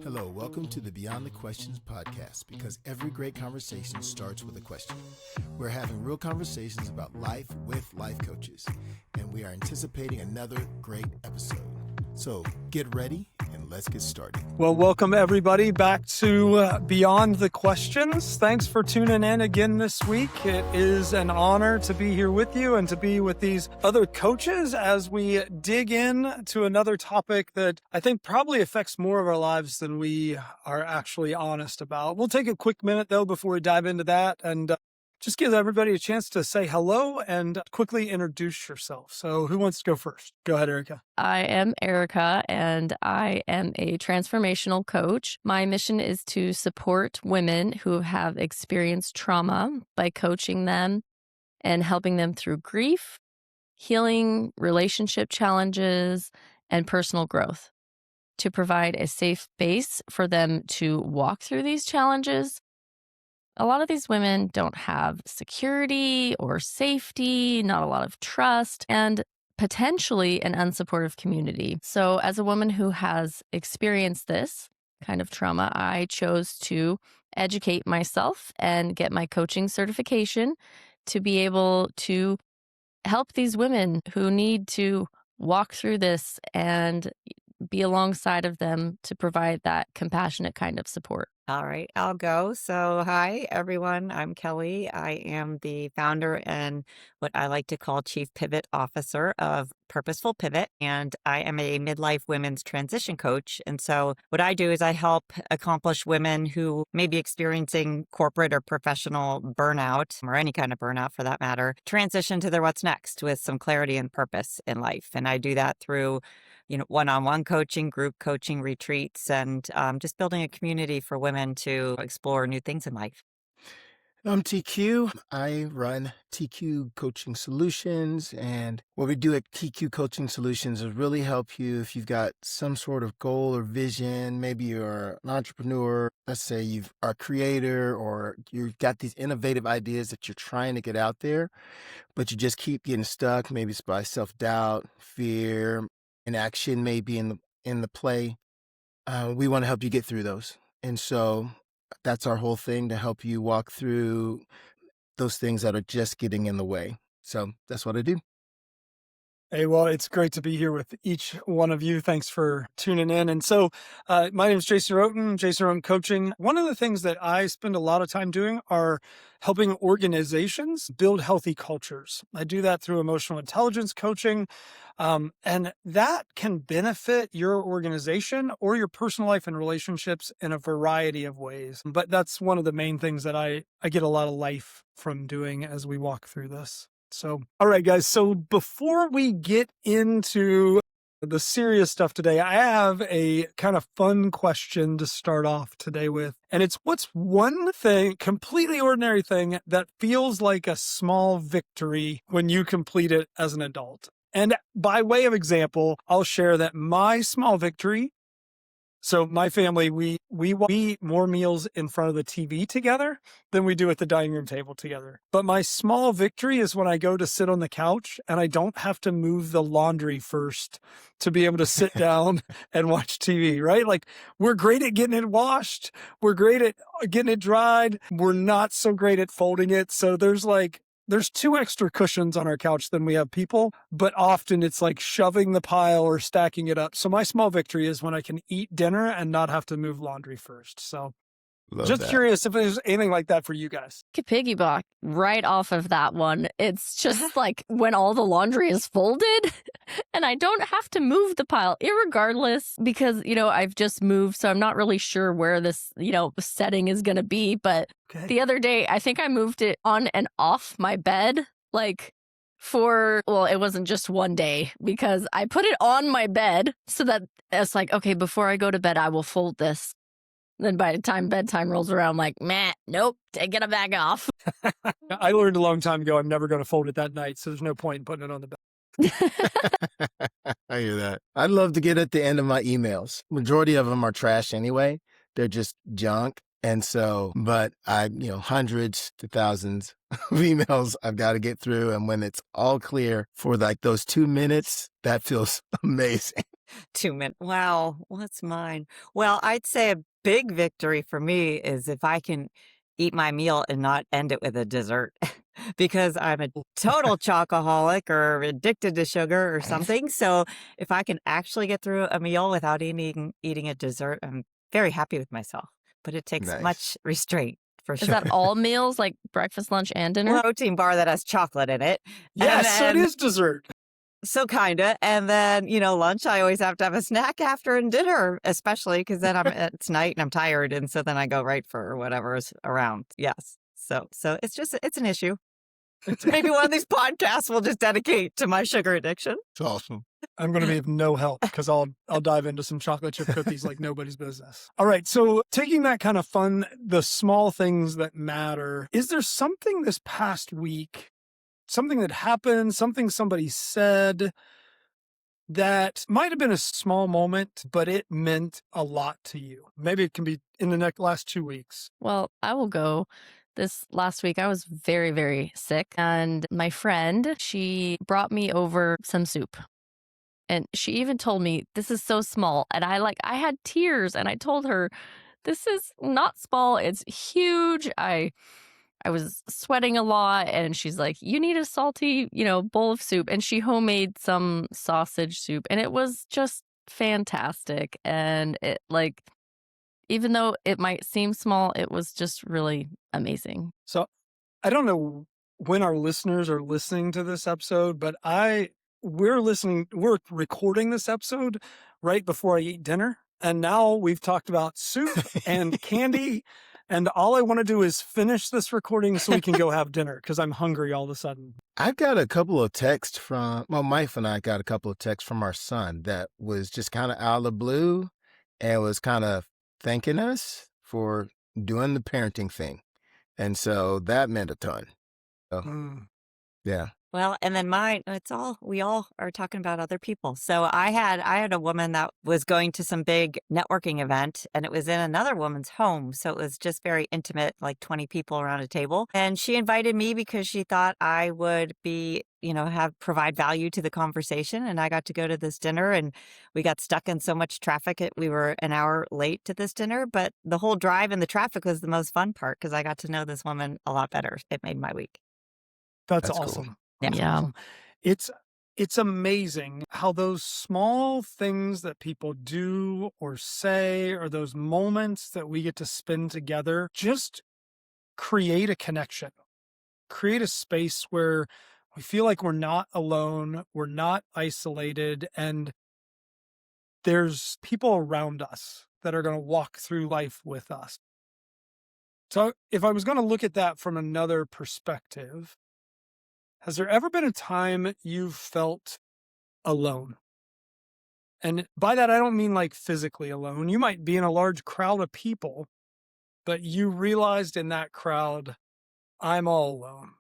Hello, welcome to the Beyond the Questions podcast, because every great conversation starts with a question. We're having real conversations about life with life coaches, and we are anticipating another great episode. So get ready and let's get started. Well, welcome everybody back to Beyond the Questions. Thanks for tuning in again this week. It is an honor to be here with you and to be with these other coaches as we dig in to another topic that I think probably affects more of our lives than we are actually honest about. We'll take a quick minute though before we dive into that and just give everybody a chance to say hello and quickly introduce yourself. So who wants to go first? Go ahead, Ericka. I am Ericka, and I am a transformational coach. My mission is to support women who have experienced trauma by coaching them and helping them through grief, healing, relationship challenges, and personal growth, to provide a safe base for them to walk through these challenges. A lot of these women don't have security or safety, not a lot of trust, and potentially an unsupportive community. So as a woman who has experienced this kind of trauma, I chose to educate myself and get my coaching certification to be able to help these women who need to walk through this and be alongside of them to provide that compassionate kind of support. All right, I'll go. So, hi, everyone. I'm Kellie. I am the founder and what I like to call Chief Pivot Officer of Purposeful Pivot, and I am a midlife women's transition coach. And so, what I do is I help accomplish women who may be experiencing corporate or professional burnout, or any kind of burnout for that matter, transition to their what's next with some clarity and purpose in life. And I do that through one-on-one coaching, group coaching, retreats, and just building a community for women to explore new things in life. I'm TQ. I run TQ Coaching Solutions, and what we do at TQ Coaching Solutions is really help you if you've got some sort of goal or vision. Maybe you're an entrepreneur. Let's say you are a creator, or you've got these innovative ideas that you're trying to get out there, but you just keep getting stuck. Maybe it's by self-doubt, fear, inaction maybe in the play. We want to help you get through those. And so that's our whole thing, to help you walk through those things that are just getting in the way. So that's what I do. Hey, well, it's great to be here with each one of you. Thanks for tuning in. And so my name is Jason Roten, Jason Roten Coaching. One of the things that I spend a lot of time doing are helping organizations build healthy cultures. I do that through emotional intelligence coaching. And that can benefit your organization or your personal life and relationships in a variety of ways. But that's one of the main things that I get a lot of life from doing as we walk through this. So, all right, guys. So before we get into the serious stuff today, I have a kind of fun question to start off today with. And it's, what's one thing, completely ordinary thing, that feels like a small victory when you complete it as an adult? And by way of example, I'll share that my small victory. So my family, we eat more meals in front of the TV together than we do at the dining room table together. But my small victory is when I go to sit on the couch and I don't have to move the laundry first to be able to sit down and watch TV, right? Like, we're great at getting it washed. We're great at getting it dried. We're not so great at folding it. So there's 2 extra cushions on our couch than we have people, but often it's like shoving the pile or stacking it up. So my small victory is when I can eat dinner and not have to move laundry first. So curious if there's anything like that for you guys. Could piggyback right off of that one. It's just like when all the laundry is folded and I don't have to move the pile, irregardless, because, I've just moved. So I'm not really sure where this, setting is going to be. But The other day, I think I moved it on and off my bed, it wasn't just one day, because I put it on my bed so that it's like, okay, before I go to bed, I will fold this. Then by the time bedtime rolls around, I'm like, nope, taking it back off. I learned a long time ago I'm never going to fold it that night, so there's no point in putting it on the bed. I hear that. I'd love to get at the end of my emails. Majority of them are trash anyway. They're just junk. And so, but hundreds to thousands of emails I've got to get through. And when it's all clear for those 2 minutes, that feels amazing. 2 minutes. Wow, what's mine? Well, I'd say a big victory for me is if I can eat my meal and not end it with a dessert because I'm a total chocoholic or addicted to sugar or something. So if I can actually get through a meal without eating a dessert, I'm very happy with myself. But it takes Nice. much restraint for Is that sure. all meals, like breakfast, lunch, and dinner? Protein bar that has chocolate in it. Yes, so it And is dessert. so kinda, and then, lunch, I always have to have a snack after and dinner, especially because then it's night and I'm tired, and so then I go right for whatever is around. Yes. So it's an issue. Maybe one of these podcasts will just dedicate to my sugar addiction. It's awesome. I'm going to be of no help because I'll dive into some chocolate chip cookies like nobody's business. All right. So taking that kind of fun, the small things that matter, is there something this past week, something that happened, something somebody said that might have been a small moment, but it meant a lot to you? Maybe it can be in the last 2 weeks. Well, I will go. This last week, I was very, very sick. And my friend, she brought me over some soup. And she even told me, this is so small. And I had tears and I told her, this is not small. It's huge. I was sweating a lot. And she's like, you need a salty, bowl of soup. And she homemade some sausage soup. And it was just fantastic. And it even though it might seem small, it was just really amazing. So I don't know when our listeners are listening to this episode, but we're recording this episode right before I eat dinner. And now we've talked about soup and candy. And all I want to do is finish this recording so we can go have dinner because I'm hungry all of a sudden. I've got a couple of texts from, my wife and I got a couple of texts from our son that was just kind of out of the blue and was kind of thanking us for doing the parenting thing. And so that meant a ton. So, yeah. Well, and then mine, we all are talking about other people. So I had a woman that was going to some big networking event and it was in another woman's home. So it was just very intimate, like 20 people around a table. And she invited me because she thought I would be, provide value to the conversation. And I got to go to this dinner and we got stuck in so much traffic. We were an hour late to this dinner, but the whole drive and the traffic was the most fun part because I got to know this woman a lot better. It made my week. That's Cool. awesome. Yeah. That's Yeah. awesome. It's amazing how those small things that people do or say, or those moments that we get to spend together, just create a connection, create a space where we feel like we're not alone, we're not isolated, and there's people around us that are going to walk through life with us. So if I was going to look at that from another perspective, has there ever been a time you've felt alone? And by that, I don't mean like physically alone. You might be in a large crowd of people, but you realized in that crowd, I'm all alone.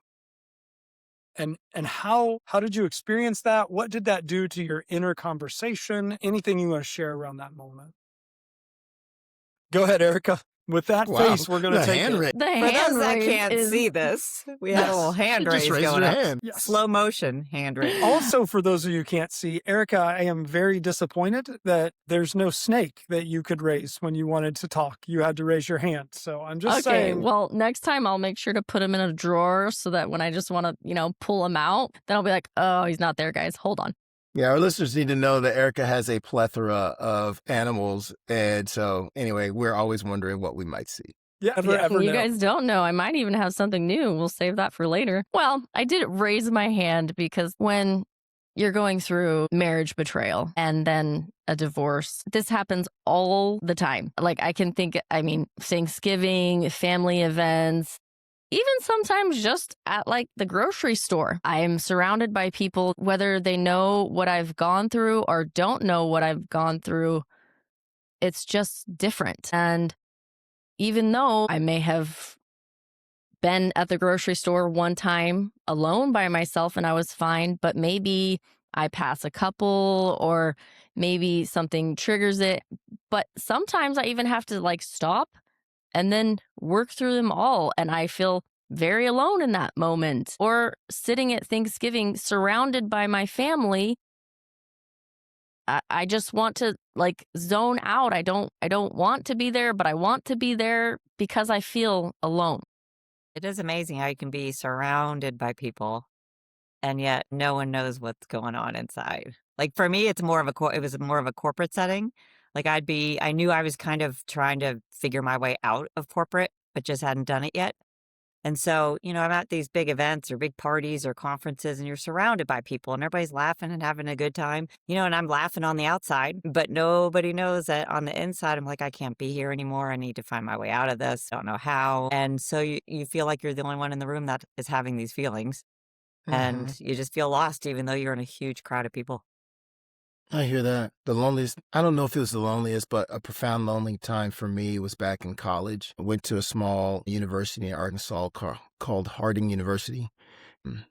And how did you experience that? What did that do to your inner conversation? Anything you want to share around that moment? Go ahead, Ericka. With that Wow. face, we're going to The take hand it. raise. The For hand those that raise can't is see this, we had a little Yes. hand She just raise raised going her up. hand. Yes. Slow motion hand raise. Also, for those of you who can't see, Ericka, I am very disappointed that there's no snake that you could raise when you wanted to talk. You had to raise your hand. So I'm just okay. saying. Well, next time I'll make sure to put him in a drawer so that when I just want to, pull him out, then I'll be like, oh, he's not there, guys. Hold on. Yeah, our listeners need to know that Ericka has a plethora of animals. And so anyway, we're always wondering what we might see. Yeah, ever You know. guys don't know. I might even have something new. We'll save that for later. Well, I did raise my hand because when you're going through marriage betrayal and then a divorce, this happens all the time. Like I can think, Thanksgiving, family events, even sometimes just at like the grocery store. I am surrounded by people, whether they know what I've gone through or don't know what I've gone through. It's just different. And even though I may have been at the grocery store one time alone by myself and I was fine, but maybe I pass a couple or maybe something triggers it. But sometimes I even have to like stop and then work through them all. And I feel very alone in that moment. Or sitting at Thanksgiving surrounded by my family, I just want to like zone out. I don't want to be there, but I want to be there because I feel alone. It is amazing how you can be surrounded by people and yet no one knows what's going on inside. Like for me, it was more of a corporate setting. Like I knew I was kind of trying to figure my way out of corporate, but just hadn't done it yet. And so, I'm at these big events or big parties or conferences and you're surrounded by people and everybody's laughing and having a good time, and I'm laughing on the outside, but nobody knows that on the inside, I'm like, I can't be here anymore. I need to find my way out of this. Don't know how. And so you feel like you're the only one in the room that is having these feelings Hmm. and you just feel lost even though you're in a huge crowd of people. I hear that. The loneliest, I don't know if it was the loneliest, but a profound lonely time for me was back in college. I went to a small university in Arkansas called Harding University. Mm.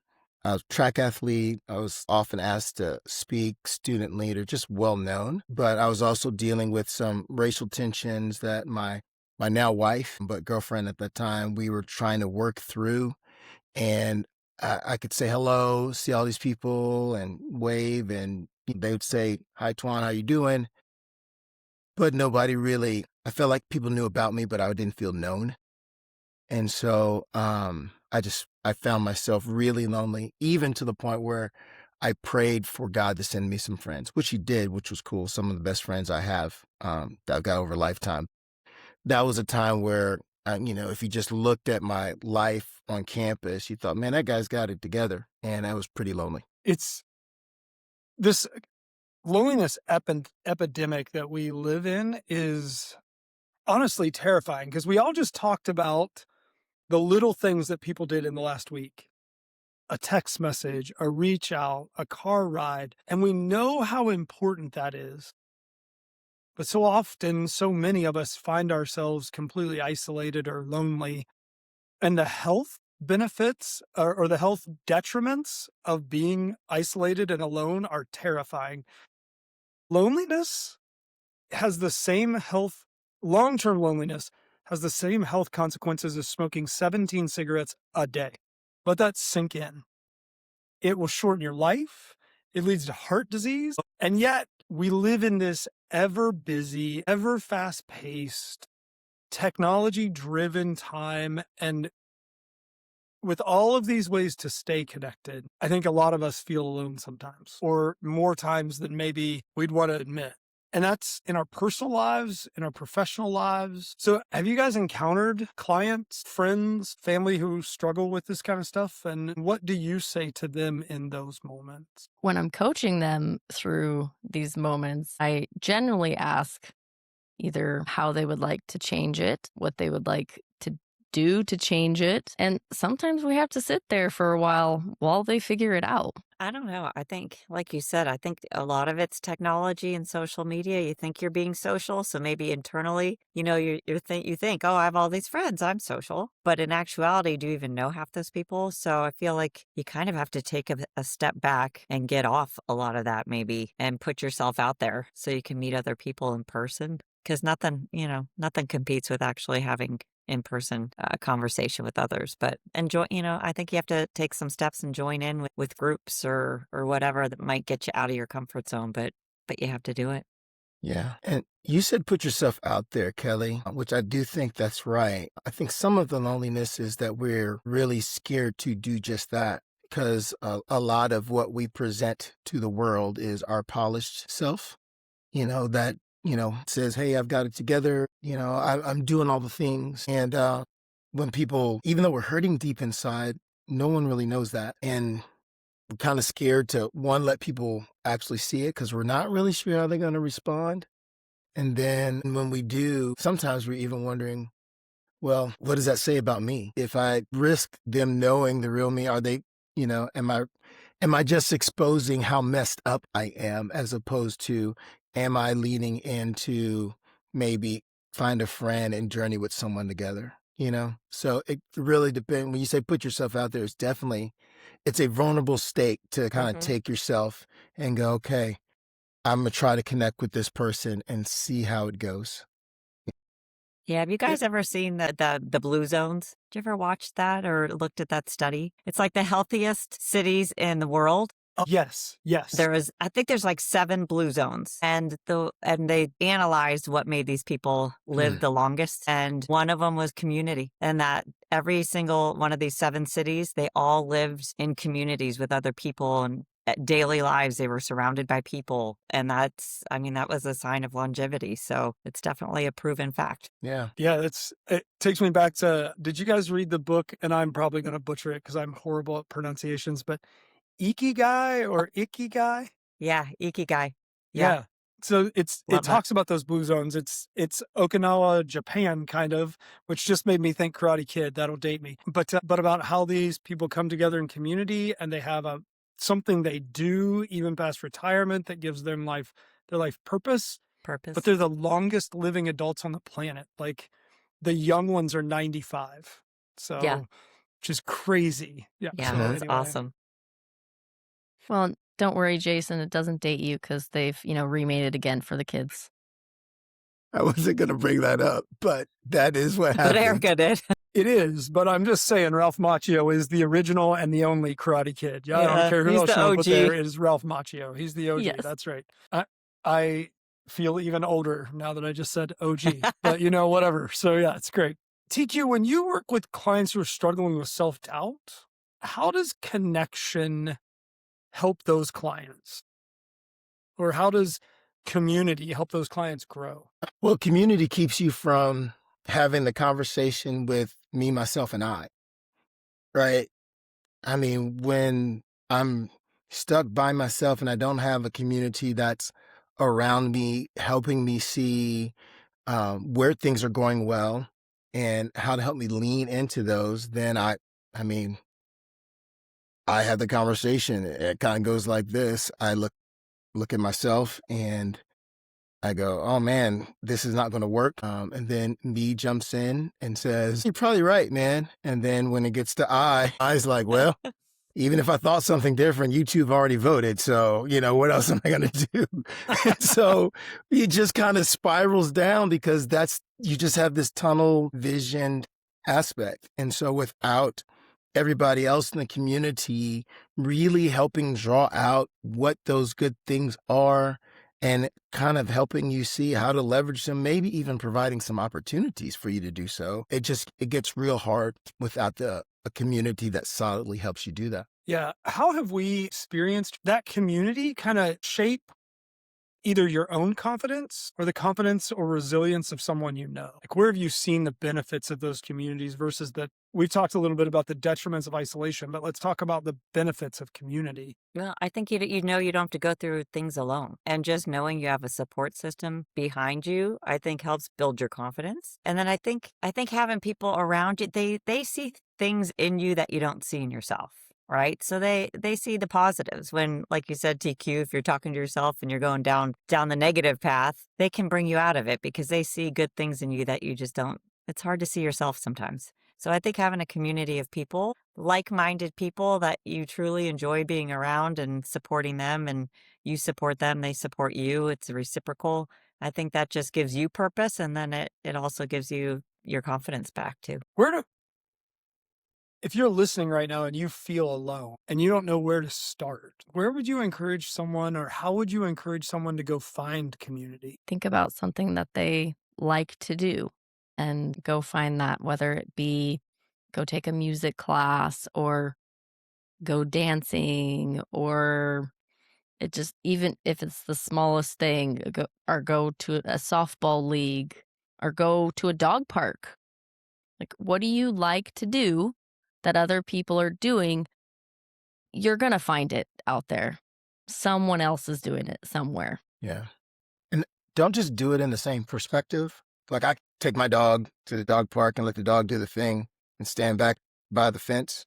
I was a track athlete. I was often asked to speak, student leader, just well known. But I was also dealing with some racial tensions that my now wife, but girlfriend at that time, we were trying to work through. And I could say hello, see all these people and wave, and they would say, "Hi, Twan, how you doing?" But nobody really, I felt like people knew about me, but I didn't feel known. And so I found myself really lonely, even to the point where I prayed for God to send me some friends, which he did, which was cool. Some of the best friends I have that I've got over a lifetime. That was a time where, if you just looked at my life on campus, you thought, man, that guy's got it together. And I was pretty lonely. It's this loneliness epidemic that we live in is honestly terrifying because we all just talked about the little things that people did in the last week. A text message, a reach out, a car ride, and we know how important that is. But so often, so many of us find ourselves completely isolated or lonely, and the health benefits or the health detriments of being isolated and alone are terrifying. Loneliness has the same health, long term loneliness has the same health consequences as smoking 17 cigarettes a day. Let that sink in. It will shorten your life. It leads to heart disease. And yet we live in this ever busy, ever fast paced, technology driven time. And with all of these ways to stay connected, I think a lot of us feel alone sometimes, or more times than maybe we'd want to admit. And that's in our personal lives, in our professional lives. So have you guys encountered clients, friends, family who struggle with this kind of stuff? And what do you say to them in those moments? When I'm coaching them through these moments, I generally ask either how they would like to change it, what they would like to do to change it. And sometimes we have to sit there for a while they figure it out. I don't know. I think, like you said, I think a lot of it's technology and social media. You think you're being social, so maybe internally, you think, oh, I have all these friends, I'm social. But in actuality, do you even know half those people? So I feel like you kind of have to take a step back and get off a lot of that, maybe, and put yourself out there so you can meet other people in person. Because nothing competes with actually having in-person conversation with others. But enjoy, I think you have to take some steps and join in with groups or whatever that might get you out of your comfort zone, but you have to do it. Yeah. And you said put yourself out there, Kelly, which I do think that's right. I think some of the loneliness is that we're really scared to do just that because a lot of what we present to the world is our polished self, that, says, hey, I've got it together. I'm doing all the things. And when people, even though we're hurting deep inside, no one really knows that. And we're kind of scared to, one, let people actually see it because we're not really sure how they're going to respond. And then when we do, sometimes we're even wondering, well, what does that say about me? If I risk them knowing the real me, are they, am I just exposing how messed up I am as opposed to am I leaning into maybe find a friend and journey with someone together? So it really depends. When you say put yourself out there, it's a vulnerable state to kind of Hmm. take yourself and go, okay, I'm going to try to connect with this person and see how it goes. Yeah, have you guys ever seen the blue zones? Did you ever watch that or looked at that study? It's like the healthiest cities in the world. Oh, yes. I think there's like 7 blue zones, and they analyzed what made these people live the longest. And one of them was community, and that every single one of these 7 cities, they all lived in communities with other people, and daily lives, they were surrounded by people. And that was a sign of longevity. So it's definitely a proven fact. Yeah. Yeah, it takes me back to, did you guys read the book? And I'm probably going to butcher it because I'm horrible at pronunciations, but Ikigai or Ikigai? Yeah, Ikigai. Yeah. So it Love that. talks about those blue zones. It's Okinawa, Japan, kind of, which just made me think Karate Kid. That'll date me. But about how these people come together in community, and they have something they do even past retirement that gives them their life purpose. But they're the longest living adults on the planet. Like, the young ones are 95. So, Yeah. which is crazy. Yeah. Yeah, So that's anyway. awesome. Well, don't worry, Jason. It doesn't date you because they've, remade it again for the kids. I wasn't going to bring that up, but that is what But happened. Ericka did. It is, but I'm just saying Ralph Macchio is the original and the only Karate Kid. Yeah, I Yeah, don't care who he's else the you want to put there. OG. It is Ralph Macchio. He's the OG. Yes. That's right. I feel even older now that I just said OG, but whatever. So yeah, it's great. TQ, when you work with clients who are struggling with self-doubt, how does connection help those clients? Or how does community help those clients grow? Well, community keeps you from having the conversation with me, myself, and I, right? I mean, when I'm stuck by myself and I don't have a community that's around me, helping me see where things are going well and how to help me lean into those, then I have the conversation. It kind of goes like this. I look at myself and I go, oh man, this is not going to work. And then me jumps in and says, you're probably right, man. And then when it gets to I's like, well, even if I thought something different, you two have already voted. So, what else am I going to do? So it just kind of spirals down because you just have this tunnel vision aspect. And so without everybody else in the community really helping draw out what those good things are and kind of helping you see how to leverage them, maybe even providing some opportunities for you to do so, it gets real hard without a community that solidly helps you do that. Yeah. How have we experienced that community kind of shape either your own confidence or the confidence or resilience of someone you know? Like, where have you seen the benefits of those communities versus we've talked a little bit about the detriments of isolation, but let's talk about the benefits of community. Well, I think you don't have to go through things alone. And just knowing you have a support system behind you, I think helps build your confidence. And then I think having people around you, they see things in you that you don't see in yourself. Right. So they see the positives when, like you said, TQ, if you're talking to yourself and you're going down the negative path, they can bring you out of it because they see good things in you that you just don't. It's hard to see yourself sometimes. So I think having a community of people, like-minded people that you truly enjoy being around and supporting them, and you support them, they support you. It's reciprocal. I think that just gives you purpose. And then it also gives you your confidence back too. If you're listening right now and you feel alone and you don't know where to start, where would you encourage someone, or how would you encourage someone to go find community? Think about something that they like to do and go find that, whether it be go take a music class or go dancing, or it just, even if it's the smallest thing, go to a softball league or go to a dog park. Like, what do you like to do that other people are doing? You're going to find it out there. Someone else is doing it somewhere. Yeah. And don't just do it in the same perspective. Like, I take my dog to the dog park and let the dog do the thing and stand back by the fence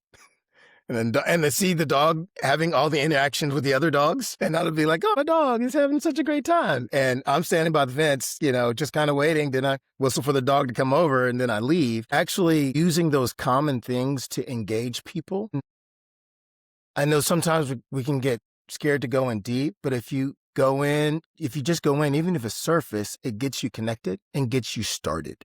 and to see the dog having all the interactions with the other dogs. And I'll be like, oh, my dog is having such a great time. And I'm standing by the fence, just kind of waiting. Then I whistle for the dog to come over and then I leave. Actually using those common things to engage people. I know sometimes we can get scared to go in deep, but if you just go in, even if it's surface, it gets you connected and gets you started.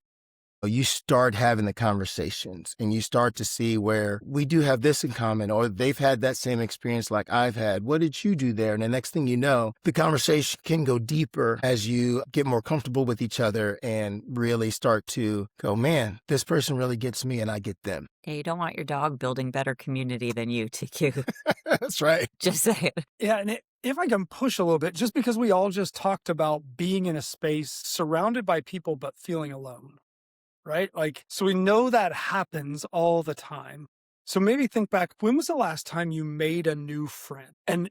you start having the conversations and you start to see where we do have this in common, or they've had that same experience like I've had. What did you do there? And the next thing you know, the conversation can go deeper as you get more comfortable with each other and really start to go, man, this person really gets me and I get them. Yeah, you don't want your dog building better community than you, TQ. That's right. Just say it. Yeah, and if I can push a little bit, just because we all just talked about being in a space surrounded by people but feeling alone, right? Like, so we know that happens all the time. So maybe think back, when was the last time you made a new friend? And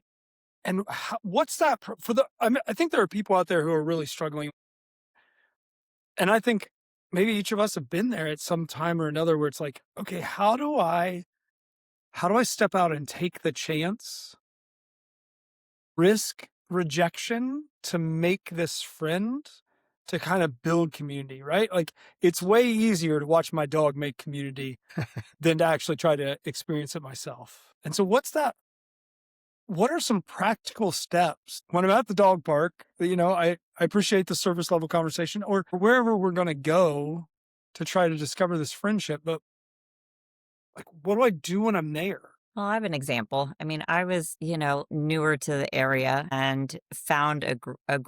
what's that for I think there are people out there who are really struggling. And I think maybe each of us have been there at some time or another where it's like, okay, how do I step out and take the chance, risk rejection to make this friend, to kind of build community, right? Like, it's way easier to watch my dog make community than to actually try to experience it myself. And so what are some practical steps when I'm at the dog park? I appreciate the surface level conversation, or wherever we're going to go to try to discover this friendship. But like, what do I do when I'm there? Well, I have an example. I mean, I was, newer to the area and found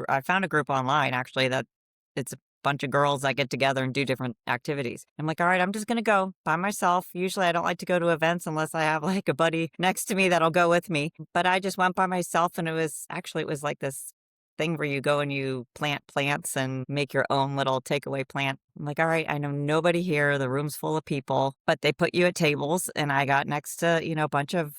I found a group online actually that it's a bunch of girls that get together and do different activities. I'm like, all right, I'm just going to go by myself. Usually I don't like to go to events unless I have like a buddy next to me that'll go with me. But I just went by myself, and it was like this thing where you go and you plant plants and make your own little takeaway plant. I'm like, all right, I know nobody here. The room's full of people, but they put you at tables, and I got next to, a bunch of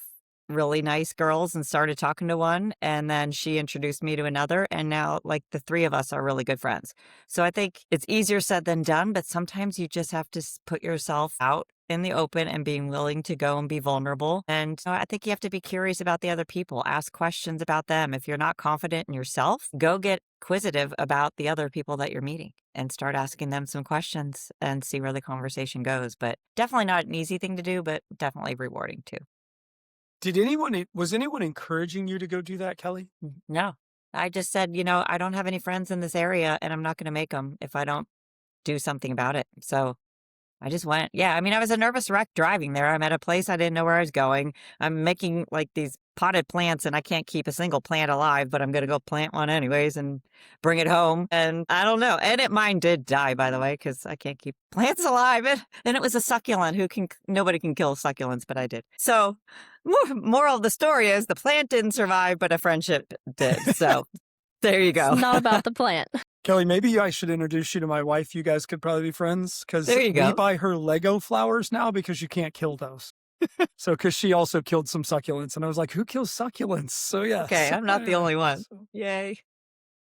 really nice girls and started talking to one, and then she introduced me to another, and now like the three of us are really good friends. So I think it's easier said than done, but sometimes you just have to put yourself out in the open and being willing to go and be vulnerable. And I think you have to be curious about the other people, ask questions about them. If you're not confident in yourself, go get inquisitive about the other people that you're meeting and start asking them some questions and see where the conversation goes. But definitely not an easy thing to do, but definitely rewarding too. Was anyone encouraging you to go do that, Kellie? No, I just said, I don't have any friends in this area, and I'm not going to make them if I don't do something about it. So I just went. Yeah, I mean, I was a nervous wreck driving there. I'm at a place I didn't know where I was going. I'm making like these potted plants, and I can't keep a single plant alive, but I'm going to go plant one anyways and bring it home. And I don't know. And mine did die, by the way, because I can't keep plants alive. And it was a succulent. Nobody can kill succulents, but I did. So moral of the story is the plant didn't survive, but a friendship did. So there you go. It's not about the plant. Kellie, maybe I should introduce you to my wife. You guys could probably be friends, because There you go. we buy her Lego flowers now because you can't kill those. So, because she also killed some succulents, and I was like, who kills succulents? So yeah. Okay, I'm not the only one. So, Yay.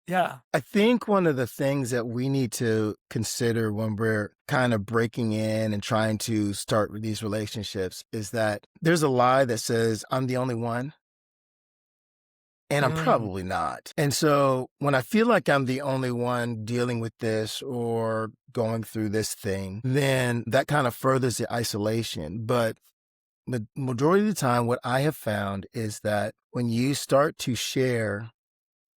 yeah. I think one of the things that we need to consider when we're kind of breaking in and trying to start these relationships is that there's a lie that says, I'm the only one. And I'm probably not. And so when I feel like I'm the only one dealing with this or going through this thing, then that kind of furthers the isolation. But the majority of the time, what I have found is that when you start to share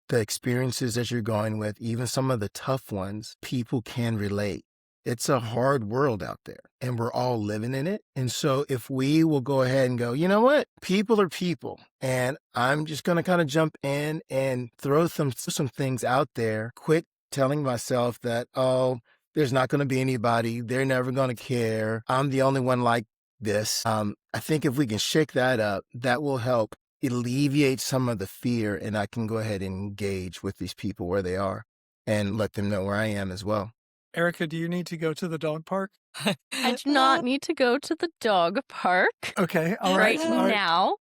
the experiences that you're going with, even some of the tough ones, people can relate. It's a hard world out there, and we're all living in it. And so if we will go ahead and go, you know what? People are people, and I'm just going to kind of jump in and throw some things out there, quit telling myself that, oh, there's not going to be anybody. They're never going to care. I'm the only one like this. I think if we can shake that up, that will help alleviate some of the fear, and I can go ahead and engage with these people where they are and let them know where I am as well. Ericka, do you need to go to the dog park? I do not need to go to the dog park Okay, all right. right all right. now.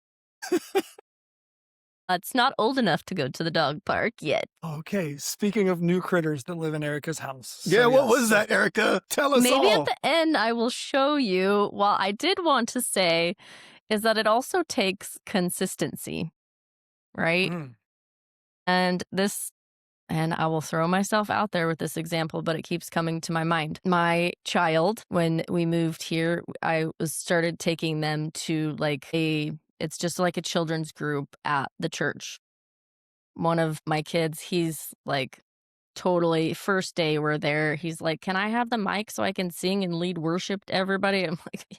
It's not old enough to go to the dog park yet. Okay, speaking of new critters that live in Erica's house. Yeah, what was that, Ericka? Tell us Maybe all. at the end I will show you. What I did want to say is that it also takes consistency, right? And I will throw myself out there with this example, but it keeps coming to my mind. My child, when we moved here, I started taking them to it's just like a children's group at the church. One of my kids, he's like totally. First day we're there, he's like, "Can I have the mic so I can sing and lead worship to everybody?" I'm like, "Yeah,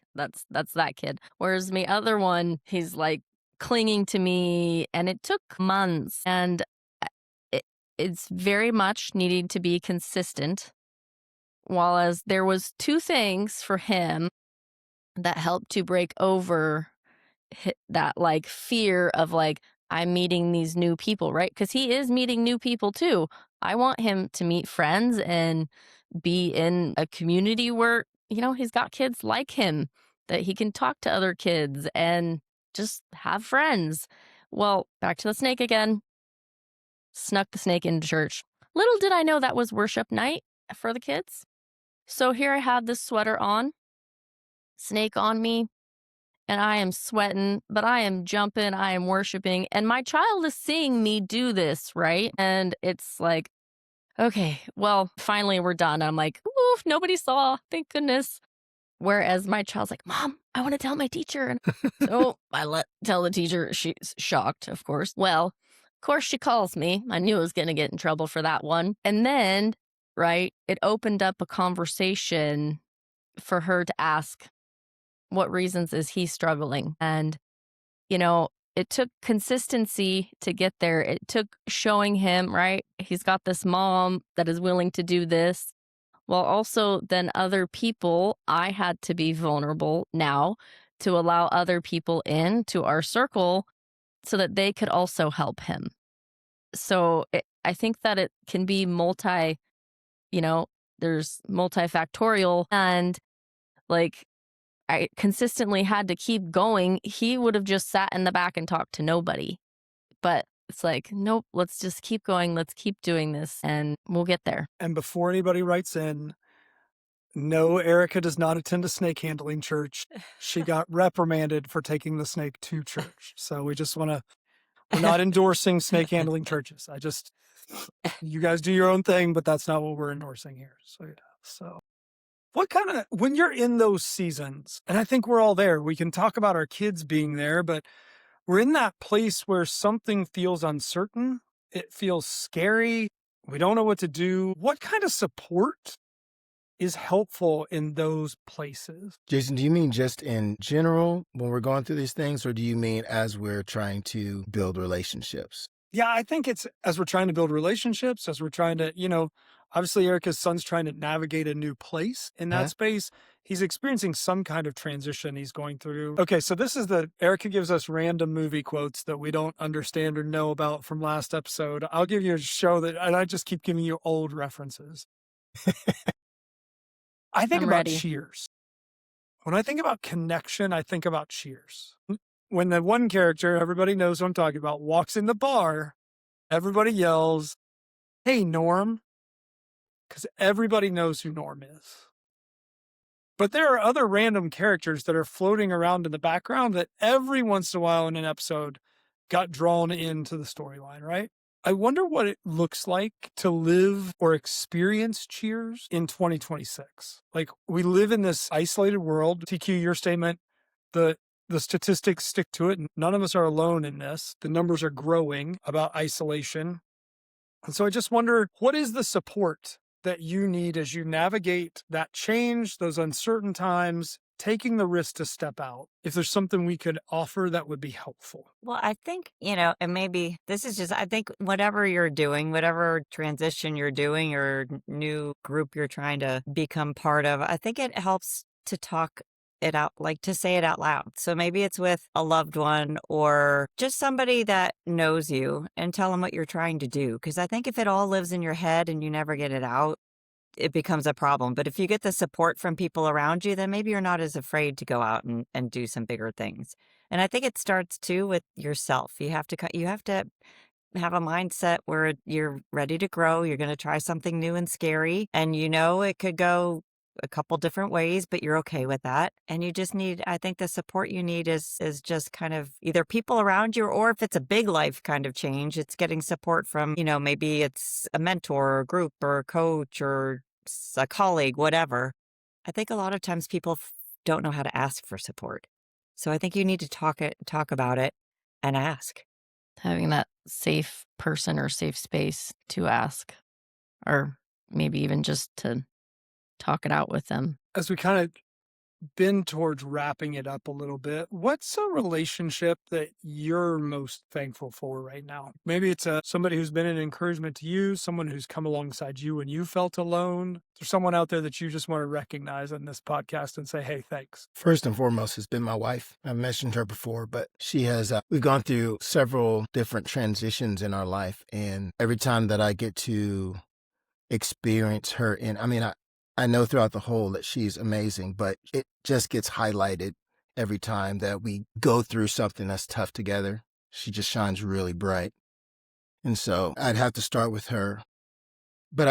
that's that kid." Whereas my other one, he's like clinging to me, and it took months, and uh, it, it's very much needing to be consistent. While as there was two things for him that helped to break over that like fear of like I'm meeting these new people, right? Because he is meeting new people too. I want him to meet friends and be in a community where, he's got kids like him that he can talk to other kids and just have friends. Well, back to the snake again. Snuck the snake into church. Little did I know that was worship night for the kids. So here I have this sweater on, snake on me, and I am sweating, but I am jumping, I am worshiping, and my child is seeing me do this, right? And it's like, okay, well, finally we're done. I'm like, ooh, nobody saw, thank goodness. Whereas my child's like, Mom, I want to tell my teacher. And so I tell the teacher. She's shocked, of course. Well, of course she calls me. I knew I was going to get in trouble for that one. And then, right, it opened up a conversation for her to ask, what reasons is he struggling? And, it took consistency to get there. It took showing him, right? He's got this mom that is willing to do this. While also then other people, I had to be vulnerable now to allow other people in to our circle so that they could also help him. So I think that it can be you know, there's multifactorial, and like I consistently had to keep going. He would have just sat in the back and talked to nobody. But it's like, nope, let's just keep going. Let's keep doing this and we'll get there. And before anybody writes in, no, Ericka does not attend a snake handling church. She got reprimanded for taking the snake to church. So we're not endorsing snake handling churches. You guys do your own thing, but that's not what we're endorsing here. So, yeah. So when you're in those seasons, and I think we're all there, we can talk about our kids being there, but we're in that place where something feels uncertain. It feels scary. We don't know what to do. What kind of support is helpful in those places? Jason, do you mean just in general when we're going through these things, or do you mean as we're trying to build relationships? Yeah, I think it's as we're trying to build relationships, as we're trying to, obviously Erica's son's trying to navigate a new place in that space. He's experiencing some kind of transition he's going through. Okay, so this is Ericka gives us random movie quotes that we don't understand or know about from last episode. I'll give you a show and I just keep giving you old references. I think I'm about ready. Cheers. When I think about connection, I think about Cheers. When the one character, everybody knows what I'm talking about, walks in the bar, everybody yells, "Hey, Norm," because everybody knows who Norm is. But there are other random characters that are floating around in the background that every once in a while in an episode got drawn into the storyline, right? I wonder what it looks like to live or experience Cheers in 2026. Like, we live in this isolated world. TQ, your statement, the statistics stick to it. None of us are alone in this. The numbers are growing about isolation. And so I just wonder, what is the support that you need as you navigate that change, those uncertain times, taking the risk to step out? If there's something we could offer that would be helpful. Well, I think, and maybe this is just, I think whatever you're doing, whatever transition you're doing or new group you're trying to become part of, I think it helps to talk it out, like to say it out loud. So maybe it's with a loved one or just somebody that knows you and tell them what you're trying to do. Because I think if it all lives in your head and you never get it out, it becomes a problem. But if you get the support from people around you, then maybe you're not as afraid to go out and do some bigger things. And I think it starts too with yourself. You have to have a mindset where you're ready to grow. You're going to try something new and scary, and it could go a couple different ways, but you're okay with that. And you just need, I think the support you need is just kind of either people around you, or if it's a big life kind of change, it's getting support from, maybe it's a mentor or a group or a coach or a colleague, whatever. I think a lot of times people don't know how to ask for support. So I think you need to talk about it and ask. Having that safe person or safe space to ask. or maybe even just to talk it out with them. As we kind of been towards wrapping it up a little bit, what's a relationship that you're most thankful for right now? Maybe it's somebody who's been an encouragement to you, someone who's come alongside you when you felt alone. There's someone out there that you just want to recognize in this podcast and say, hey, thanks. First and foremost has been my wife. I mentioned her before, but she has, we've gone through several different transitions in our life. And every time that I get to experience her I know throughout the whole that she's amazing, but it just gets highlighted every time that we go through something that's tough together. She just shines really bright. And so I'd have to start with her. But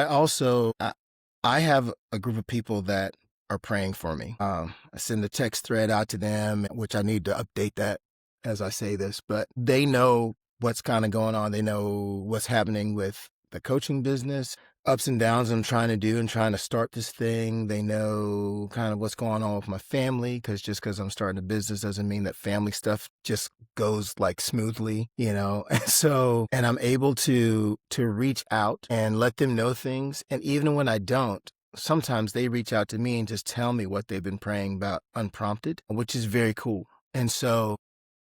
I have a group of people that are praying for me. I send a text thread out to them, which I need to update that as I say this, but they know what's kind of going on. They know what's happening with the coaching business, ups and downs I'm trying to do and trying to start this thing. They know kind of what's going on with my family, because just because I'm starting a business doesn't mean that family stuff just goes like smoothly, you know? And I'm able to reach out and let them know things. And even when I don't, sometimes they reach out to me and just tell me what they've been praying about unprompted, which is very cool. And so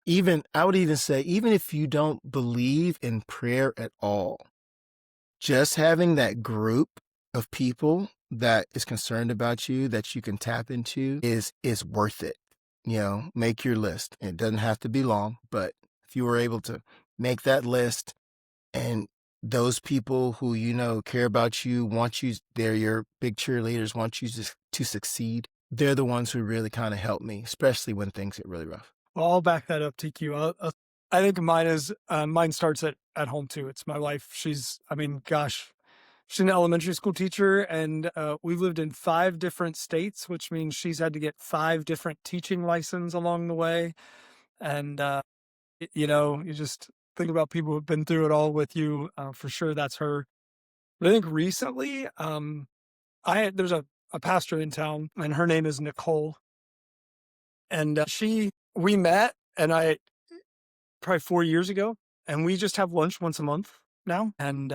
I would even say, even if you don't believe in prayer at all, just having that group of people that is concerned about you, that you can tap into is worth it. You know, make your list. It doesn't have to be long, but if you were able to make that list, and those people who you know care about you, want you, they're your big cheerleaders, want you to succeed, they're the ones who really kind of help me, especially when things get really rough. Well, I'll back that up, TQ. I think mine starts at home too. It's my wife. She's an elementary school teacher, and we've lived in 5 different states, which means she's had to get 5 different teaching licenses along the way. And, you just think about people who've been through it all with you. For sure, that's her. But I think recently, there's a pastor in town, and her name is Nicole. And we met, and probably 4 years ago, and we just have lunch once a month now. And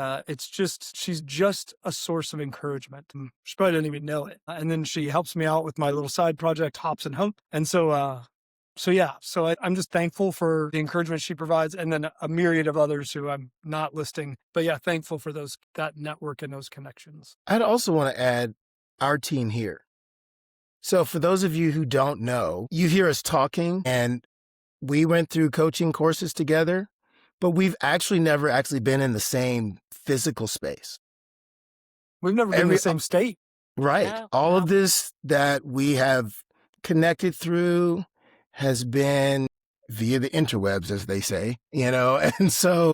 she's just a source of encouragement. She probably didn't even know it. And then she helps me out with my little side project, Hops and Hope. And so I'm just thankful for the encouragement she provides, and then a myriad of others who I'm not listing. But yeah, thankful for that network and those connections. I'd also want to add our team here. So for those of you who don't know, you hear us talking, and we went through coaching courses together, but we've actually never been in the same physical space. We've never been in the same state. Right. Yeah, All wow. of this that we have connected through has been via the interwebs, as they say, you know? And so,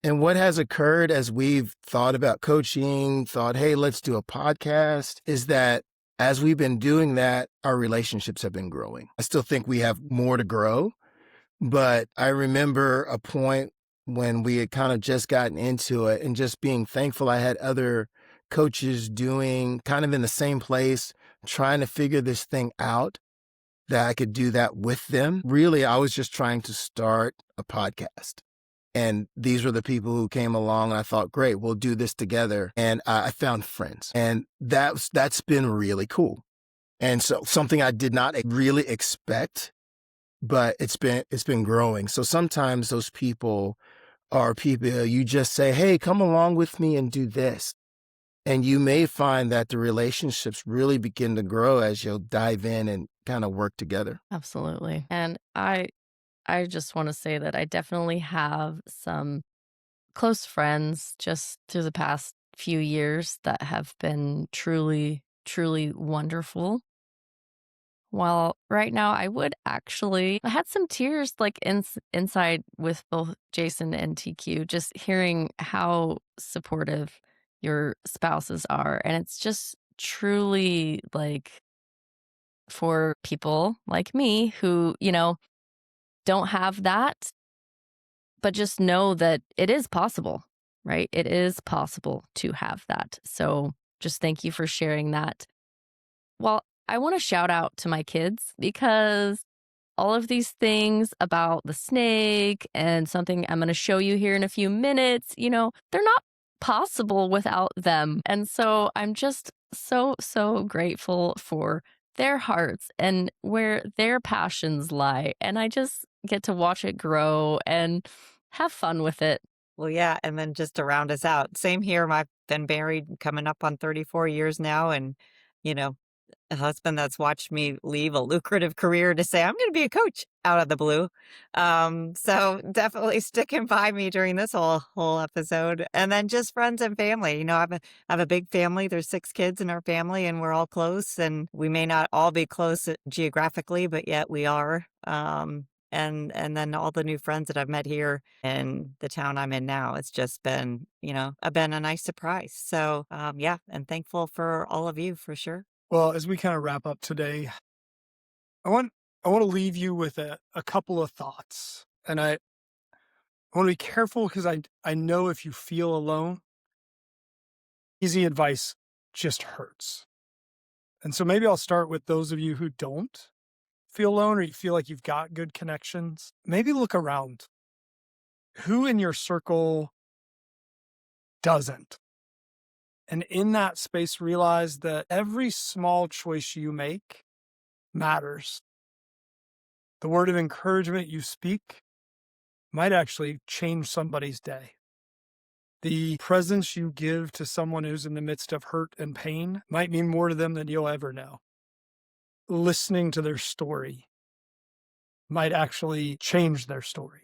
and what has occurred as we've thought about coaching, thought, hey, let's do a podcast, is that as we've been doing that, our relationships have been growing. I still think we have more to grow, but I remember a point when we had kind of just gotten into it and just being thankful I had other coaches doing kind of in the same place, trying to figure this thing out, that I could do that with them. Really, I was just trying to start a podcast. And these were the people who came along, and I thought, great, we'll do this together. And I found friends, and that's been really cool. And so something I did not really expect, but it's been growing. So sometimes those people are people you just say, hey, come along with me and do this. And you may find that the relationships really begin to grow as you'll dive in and kind of work together. Absolutely. And I just want to say that I definitely have some close friends just through the past few years that have been truly, truly wonderful. While right now, I had some tears like inside with both Jason and TQ, just hearing how supportive your spouses are. And it's just truly like for people like me who, don't have that, but just know that it is possible, right? It is possible to have that. So just thank you for sharing that. Well, I want to shout out to my kids, because all of these things about the snake and something I'm going to show you here in a few minutes, they're not possible without them. And so I'm just so, so grateful for their hearts and where their passions lie. And I just get to watch it grow and have fun with it. Well, yeah, and then just to round us out, same here. I've been married coming up on 34 years now, and you know, a husband that's watched me leave a lucrative career to say I'm going to be a coach out of the blue. So definitely sticking by me during this whole episode, and then just friends and family. I have a big family. There's 6 kids in our family, and we're all close. And we may not all be close geographically, but yet we are. And then all the new friends that I've met here in the town I'm in now, it's just been, been a nice surprise. So yeah, and thankful for all of you for sure. Well, as we kind of wrap up today, I want to leave you with a couple of thoughts. And I want to be careful because I know if you feel alone, easy advice just hurts. And so maybe I'll start with those of you who don't feel alone or you feel like you've got good connections. Maybe look around. Who in your circle doesn't? And in that space, realize that every small choice you make matters. The word of encouragement you speak might actually change somebody's day. The presence you give to someone who's in the midst of hurt and pain might mean more to them than you'll ever know. Listening to their story might actually change their story.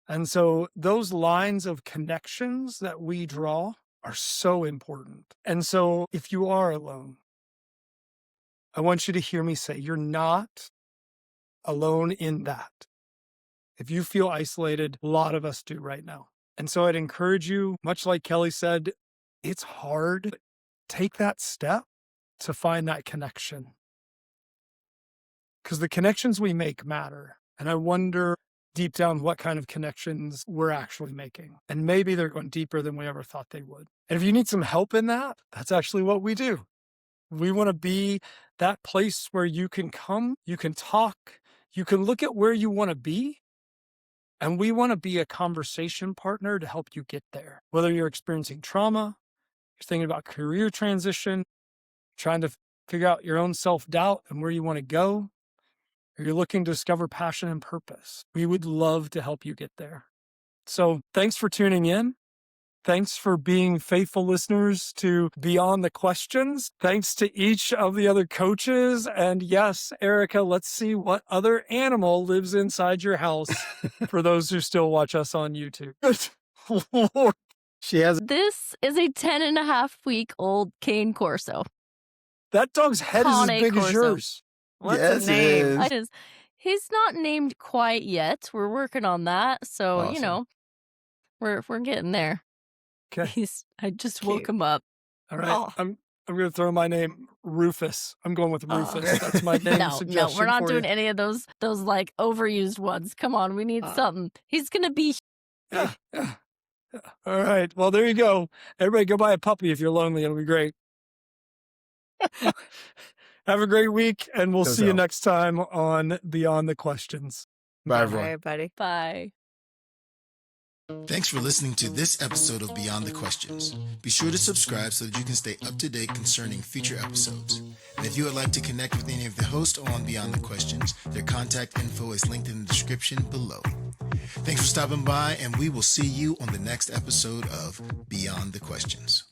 And so those lines of connections that we draw are so important. And so if you are alone, I want you to hear me say, you're not alone in that. If you feel isolated, a lot of us do right now. And so I'd encourage you, much like Kellie said, it's hard. Take that step to find that connection. Because the connections we make matter. And I wonder deep down what kind of connections we're actually making. And maybe they're going deeper than we ever thought they would. And if you need some help in that, that's actually what we do. We want to be that place where you can come, you can talk, you can look at where you want to be. And we want to be a conversation partner to help you get there. Whether you're experiencing trauma, you're thinking about career transition, trying to figure out your own self-doubt and where you want to go, or you're looking to discover passion and purpose, we would love to help you get there. So thanks for tuning in. Thanks for being faithful listeners to Beyond the Questions. Thanks to each of the other coaches. And yes, Ericka, let's see what other animal lives inside your house for those who still watch us on YouTube. Lord. She has This is a 10.5-week-old cane corso. That dog's head is as Cane big as corso. yours. What's Yes, his it name? is. It is. He's not named quite yet. We're working on that. So, Awesome. we're getting there. Okay. I just woke Cute. him up. All right. Oh. I'm going to throw my name, Rufus. I'm going with Oh. Rufus. That's my name No, suggestion we're not for doing you. any of those like overused ones. Come on, we need Uh. something. He's gonna be Yeah. All right. Well, there you go. Everybody go buy a puppy if you're lonely. It'll be great. Have a great week, and we'll Goes see you out. next time on Beyond the Questions. Bye, Bye, everyone. everybody. bye. Thanks for listening to this episode of Beyond the Questions. Be sure to subscribe so that you can stay up to date concerning future episodes. And if you would like to connect with any of the hosts on Beyond the Questions, their contact info is linked in the description below. Thanks for stopping by, and we will see you on the next episode of Beyond the Questions.